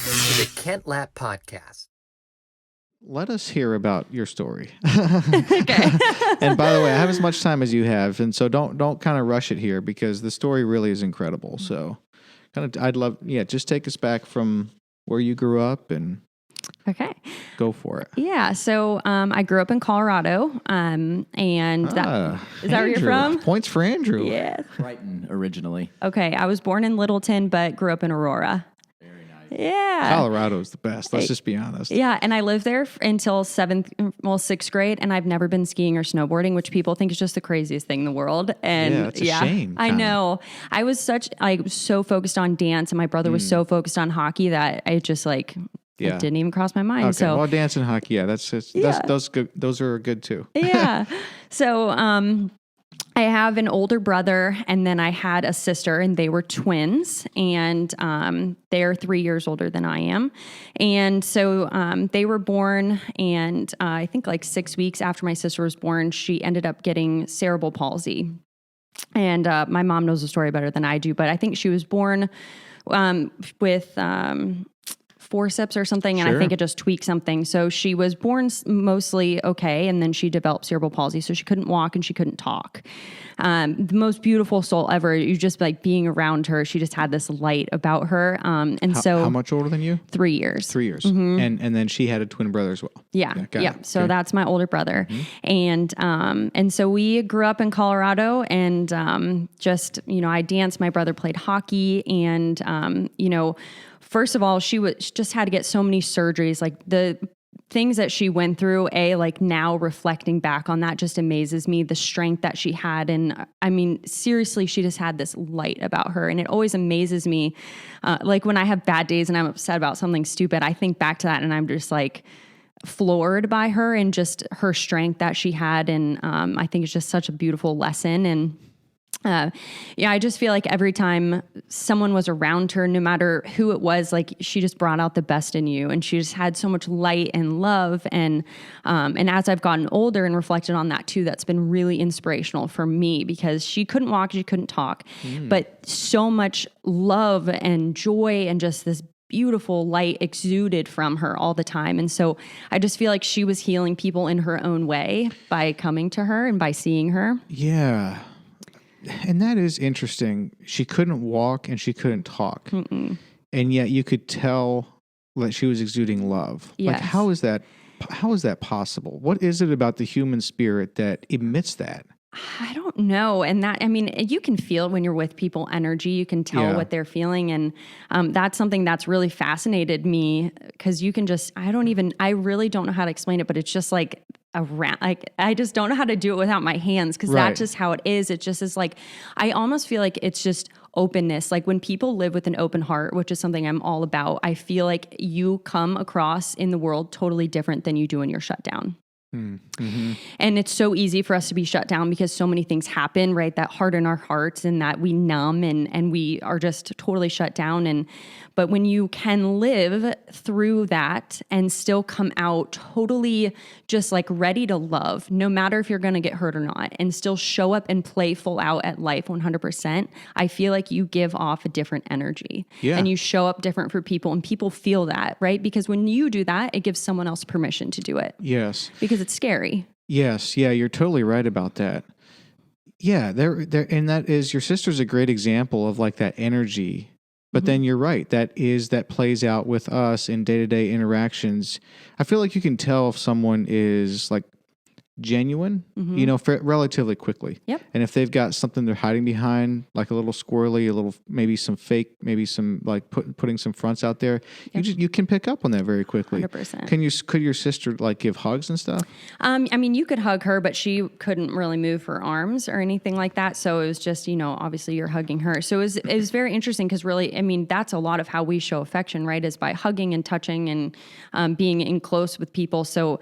to the Kent Lapp Podcast. Let us hear about your story. Okay. And by the way, I have as much time as you have, and so don't kind of rush it here because the story really is incredible. So, I'd love, just take us back from where you grew up and Okay. go for it. Yeah. So I grew up in Colorado, and is that where you're from? Points for Andrew. Yeah. Brighton originally. Okay. I was born in Littleton, but grew up in Aurora. Very nice. Yeah. Colorado's the best. Let's just be honest. Yeah, and I lived there until sixth grade, and I've never been skiing or snowboarding, which people think is just the craziest thing in the world. And yeah, it's a shame. I know. I was so focused on dance, and my brother was so focused on hockey that I just it didn't even cross my mind. Okay. So, well, dance and hockey, those good. Those are good too. Yeah. So, I have an older brother, and then I had a sister, and they were twins, and they're 3 years older than I am. And so they were born, and I think 6 weeks after my sister was born, she ended up getting cerebral palsy. And my mom knows the story better than I do, but I think she was born with forceps or something, and I think it just tweaked something. So she was born mostly okay, and then she developed cerebral palsy, so she couldn't walk and she couldn't talk. The most beautiful soul ever. You just being around her. She just had this light about her. How much older than you? 3 years. 3 years. Mm-hmm. And then she had a twin brother as well. Yeah. Yeah. So that's my older brother. Mm-hmm. And so we grew up in Colorado, and I danced. My brother played hockey, and first of all, she just had to get so many surgeries. The things that she went through, now reflecting back on that just amazes me, the strength that she had. And I mean, seriously, she just had this light about her. And it always amazes me. When I have bad days and I'm upset about something stupid, I think back to that and I'm just floored by her and just her strength that she had. And I think it's just such a beautiful lesson. And I just feel like every time someone was around her, no matter who it was, she just brought out the best in you, and she just had so much light and love. And as I've gotten older and reflected on that too, that's been really inspirational for me because she couldn't walk, she couldn't talk, but so much love and joy and just this beautiful light exuded from her all the time. And so I just feel like she was healing people in her own way by coming to her and by seeing her. Yeah. And that is interesting. She couldn't walk and she couldn't talk. Mm-mm. And yet you could tell that she was exuding love. Yes. How is that possible? What is it about the human spirit that emits that? I don't know. And you can feel it when you're with people, energy, you can tell what they're feeling. And that's something that's really fascinated me because you can I really don't know how to explain it, but it's just I just don't know how to do it without my hands because that's just how it is. It just is I almost feel like it's just openness. When people live with an open heart, which is something I'm all about, I feel like you come across in the world totally different than you do when you're shut down. Mm-hmm. And it's so easy for us to be shut down because so many things happen, right? That harden our hearts and that we numb and we are just totally shut down. But when you can live through that and still come out totally just ready to love, no matter if you're going to get hurt or not, and still show up and play full out at life 100%, I feel like you give off a different energy and you show up different for people and people feel that, right? Because when you do that, it gives someone else permission to do it. Yes. Because it's scary. Yes. Yeah. You're totally right about that. Yeah. There, and that is, your sister's a great example of that energy. But then you're right. That plays out with us in day-to-day interactions. I feel like you can tell if someone is genuine, relatively quickly. Yep. And if they've got something they're hiding behind, a little squirrely, a little, maybe some fake, maybe some putting some fronts out there, you can pick up on that very quickly. 100%. Could your sister give hugs and stuff? You could hug her, but she couldn't really move her arms or anything like that. So it was just, obviously you're hugging her. So it was very interesting because really, that's a lot of how we show affection, right? Is by hugging and touching and being in close with people. So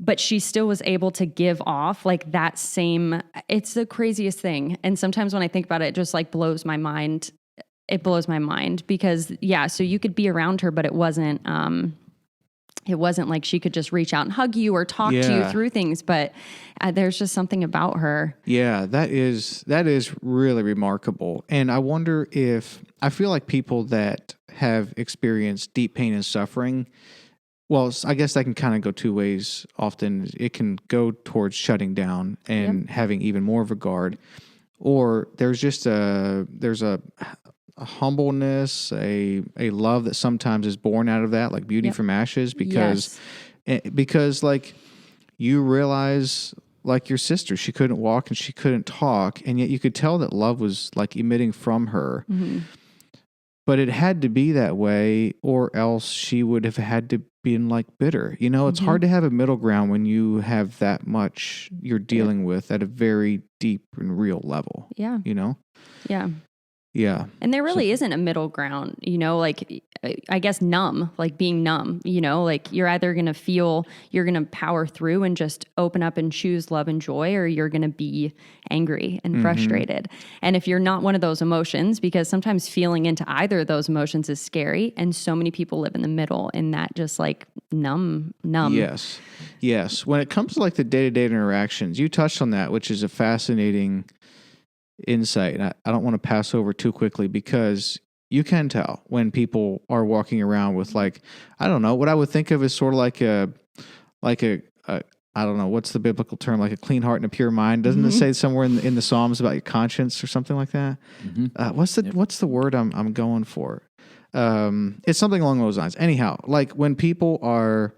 but she still was able to give off that same, it's the craziest thing. And sometimes when I think about it, it just blows my mind. It blows my mind because so you could be around her, but it wasn't, it wasn't like she could just reach out and hug you or talk to you Yeah. through things, but there's just something about her. Yeah, that is really remarkable. And I wonder if I feel like people that have experienced deep pain and suffering, well, I guess that can kind of go two ways often. It can go towards shutting down and having even more of a guard, or there's just a humbleness, a love that sometimes is born out of that, like beauty from ashes, because like you realize, like your sister, she couldn't walk and she couldn't talk, and yet you could tell that love was like emitting from her. But it had to be that way, or else she would have had to been like bitter. You know, it's hard to have a middle ground when you have that much you're dealing with at a very deep and real level. Yeah. You know? Yeah. Yeah. And there really isn't a middle ground, you know, like I guess numb, like being numb, you know, like you're either going to feel you're going to power through and just open up and choose love and joy, or you're going to be angry and frustrated. And if you're not one of those emotions, because sometimes feeling into either of those emotions is scary. And so many people live in the middle in that just like numb. Yes. Yes. When it comes to like the day-to-day interactions, you touched on that, which is a fascinating insight. And I don't want to pass over too quickly, because you can tell when people are walking around with like, I don't know, what I would think of as sort of like a I don't know, what's the biblical term, like a clean heart and a pure mind. Doesn't it say somewhere in the Psalms about your conscience or something like that? What's the word I'm going for? It's something along those lines. Anyhow, like when people are,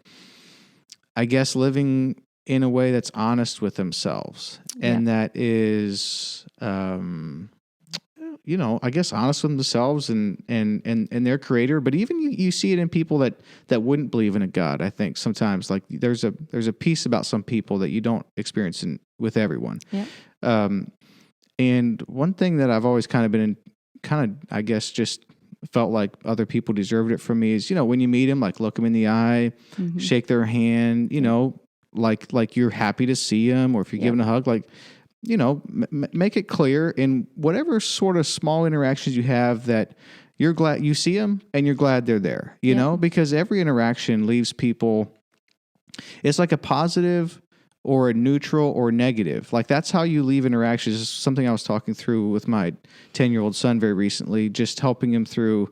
I guess, living in a way that's honest with themselves, and that is, you know, I guess honest with themselves and their creator. But even you see it in people that wouldn't believe in a God. I think sometimes like there's a piece about some people that you don't experience with everyone. And one thing that I've always kind of I guess just felt like other people deserved it from me is, you know, when you meet them, like look them in the eye, shake their hand, you know, like you're happy to see them, or if you're giving a hug, like, you know, make it clear in whatever sort of small interactions you have that you're glad you see them and you're glad they're there, you know, because every interaction leaves people, it's like a positive or a neutral or negative. Like that's how you leave interactions. This is something I was talking through with my 10-year-old son very recently, just helping him through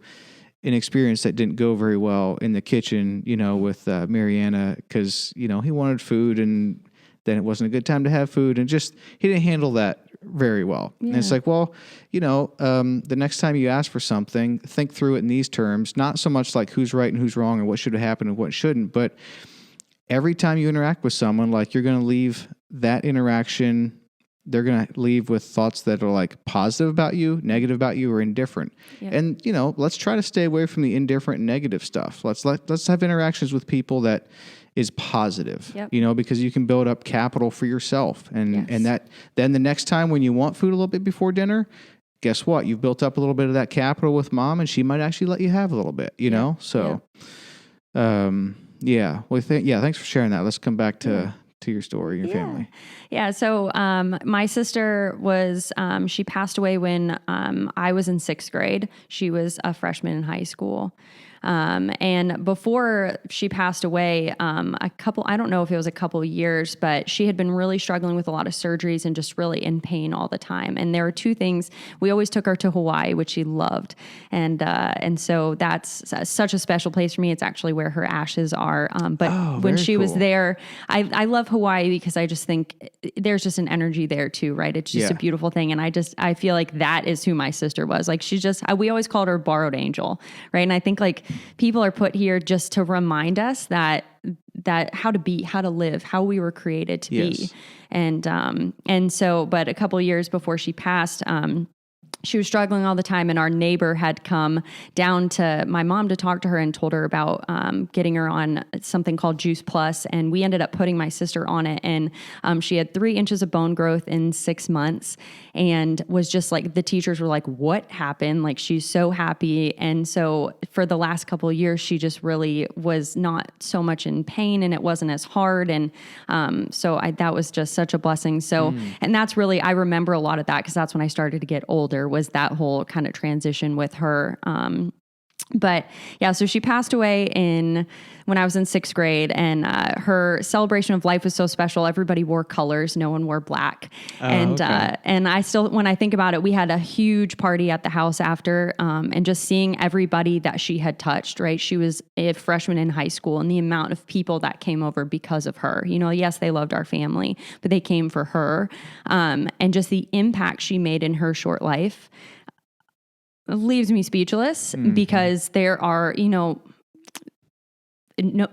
an experience that didn't go very well in the kitchen, you know, with Mariana, because, you know, he wanted food and then it wasn't a good time to have food, and just he didn't handle that very well. And it's like, well, you know, the next time you ask for something, think through it in these terms, not so much like who's right and who's wrong and what should have happened and what shouldn't, but every time you interact with someone, like you're going to leave that interaction, they're going to leave with thoughts that are like positive about you, negative about you, or indifferent. And, you know, let's try to stay away from the indifferent and negative stuff. Let's have interactions with people that is positive, you know, because you can build up capital for yourself. And that then the next time when you want food a little bit before dinner, guess what? You've built up a little bit of that capital with mom, and she might actually let you have a little bit, you know? So, well, thanks for sharing that. Let's come back to your story, your family. Yeah. So, my sister was, she passed away when, I was in 6th grade. She was a freshman in high school. And before she passed away, I don't know if it was a couple of years, but she had been really struggling with a lot of surgeries and just really in pain all the time. And there were two things. We always took her to Hawaii, which she loved. And so that's such a special place for me. It's actually where her ashes are. But when she was there, I love Hawaii because I just think there's just an energy there too, right? It's just a beautiful thing. And I feel like that is who my sister was. Like we always called her borrowed angel, right? And I think like people are put here just to remind us that how to live, how we were created to be. And so, but a couple of years before she passed, she was struggling all the time, and our neighbor had come down to my mom to talk to her and told her about getting her on something called Juice Plus, and we ended up putting my sister on it, and she had 3 inches of bone growth in 6 months, and was just like, the teachers were like, what happened? Like, she's so happy. And so for the last couple of years, she just really was not so much in pain, and it wasn't as hard, and so that was just such a blessing. So, and that's really, I remember a lot of that because that's when I started to get older, was that whole kind of transition with her But yeah, so she passed away when I was in 6th grade, and her celebration of life was so special. Everybody wore colors; no one wore black. And I still, when I think about it, we had a huge party at the house after, and just seeing everybody that she had touched. Right, she was a freshman in high school, and the amount of people that came over because of her. Yes, they loved our family, but they came for her, and just the impact she made in her short life leaves me speechless, because there are,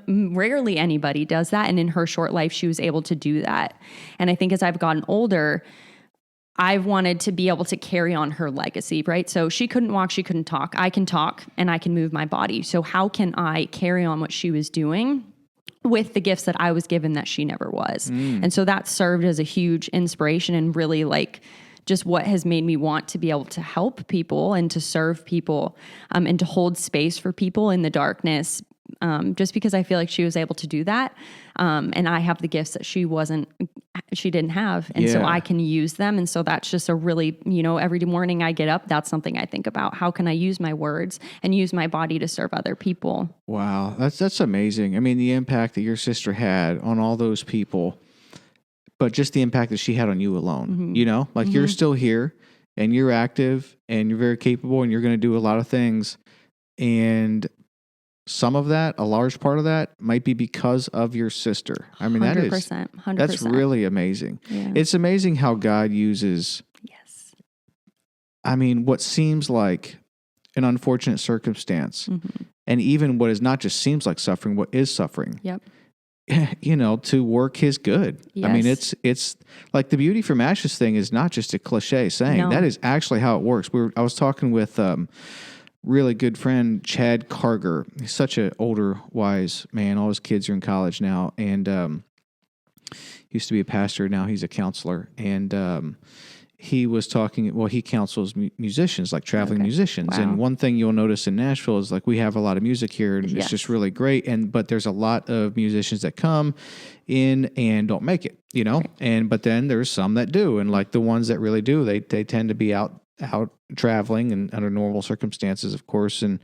rarely anybody does that. And in her short life, she was able to do that. And I think as I've gotten older, I've wanted to be able to carry on her legacy, right? So she couldn't walk, she couldn't talk. I can talk and I can move my body. So how can I carry on what she was doing with the gifts that I was given that she never was? And so that served as a huge inspiration, and really just what has made me want to be able to help people and to serve people, and to hold space for people in the darkness, just because I feel like she was able to do that. And I have the gifts that she didn't have. And so I can use them. And so that's just a really, every morning I get up, that's something I think about. How can I use my words and use my body to serve other people? Wow. That's amazing. I mean, the impact that your sister had on all those people, but just the impact that she had on you alone, you're still here and you're active and you're very capable and you're going to do a lot of things. And some of that, a large part of that, might be because of your sister. I mean, 100%. That's really amazing. Yeah. It's amazing how God uses, what seems like an unfortunate circumstance, and even what is not just seems like suffering, what is suffering. Yep. To work his good. Yes. I mean, it's like the beauty from ashes thing is not just a cliche saying. No. That is actually how it works. I was talking with really good friend Chad Carger. He's such an older, wise man. All his kids are in college now, and used to be a pastor. Now he's a counselor, and he was talking. Well, he counsels musicians, like traveling musicians. Wow. And one thing you'll notice in Nashville is we have a lot of music here, and it's just really great. But there's a lot of musicians that come in and don't make it, Right. But then there's some that do, and the ones that really do, they tend to be out traveling and under normal circumstances, of course, and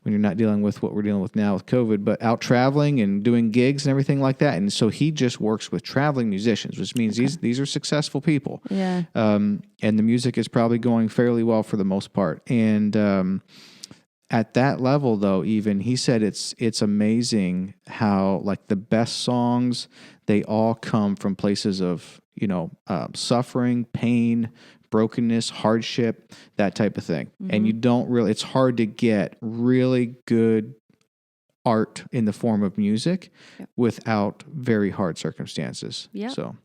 when you're not dealing with what we're dealing with now with COVID, but out traveling and doing gigs and everything like that. And so he just works with traveling musicians, which means these are successful people. Yeah. And the music is probably going fairly well for the most part. And at that level, though, even he said it's amazing how the best songs, they all come from places of suffering, pain, brokenness, hardship, that type of thing. And you don't really, it's hard to get really good art in the form of music without very hard circumstances. Yep. So